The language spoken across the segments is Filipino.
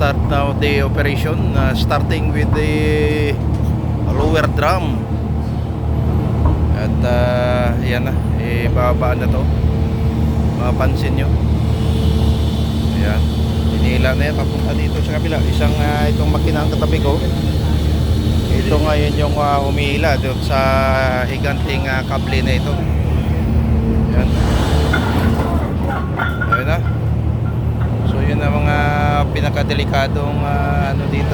start now the operation, starting with the lower drum. At yan na, babaan na to, mapapansin nyo. Ayan, hinila na yan papunta dito sa kabila. Isang itong makina ang katabi ko, ito ngayon yung humihila doon sa higanting kable na ito. Ayan, ayun na. So yun ang mga pinakadelikadong ano dito,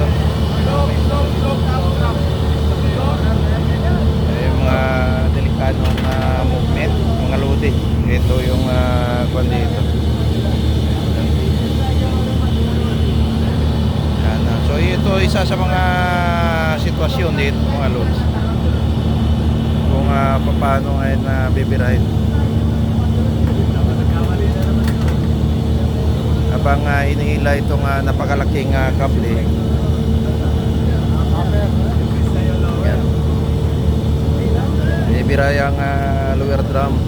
yung mga delikadong movement, mga lodi. Ito yung kwan dito. Ayan, so ito isa sa mga sitwasyon dito mga lods, kung paano ngayon bibirahin habang inihila itong napakalaking kable. Yan, ibira yung lower drum.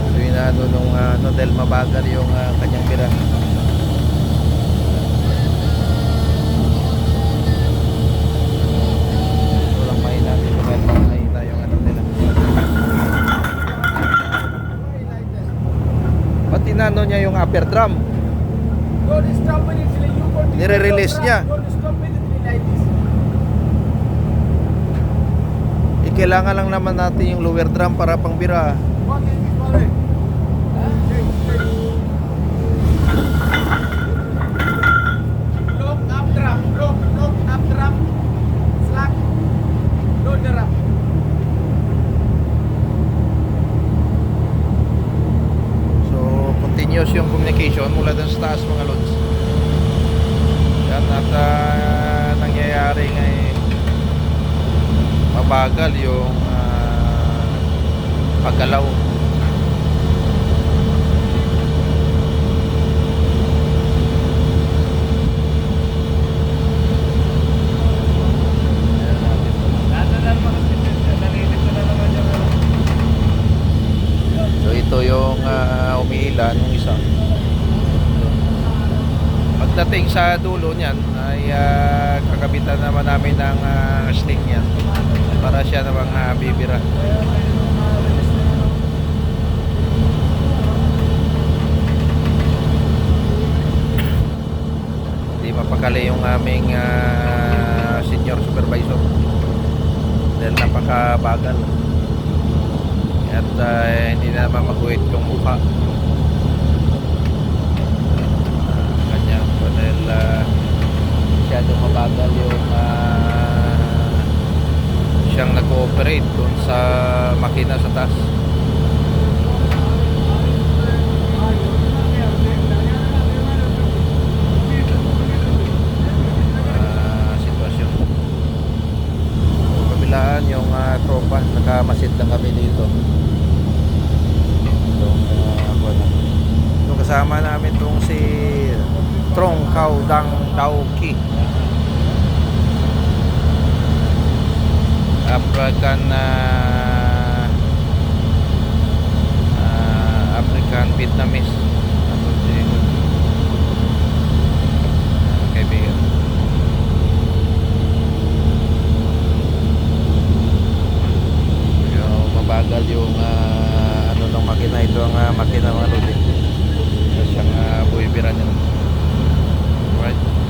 So inaano nung dahil mabagal yung kanyang bira. Walang mahina dito kahit mahina yung ano nila. Ba't tinano niya yung upper drum? Nire-release niya. Kailangan lang naman natin yung lower drum para pangbira. So continuous yung communication mula dun sa taas mga lods. Yan, at nangyayari ngayon mabagal yung paggalaw. So ito yung umihila nung isa. Pagdating sa dulo niyan ay kakabitan naman namin ng sling yan para siya namang bibira. Hindi mapakali yung aming senior supervisor dahil napakabagal at hindi na naman mag-wait yung mukha. Kanya dahil masyadong mabagal yung siyang nag-ooperate dun sa makina sa taas. Sitwasyon kabilaan yung tropa, nakamasid lang kami dito. Itong kasama namin itong si Trong Cao Dang Dao Ki, African Vietnamese kaibigan. Yung mabagal yung ano ng makina. Ito ang makina mga lodi. Ito siyang buibira niya. Alright.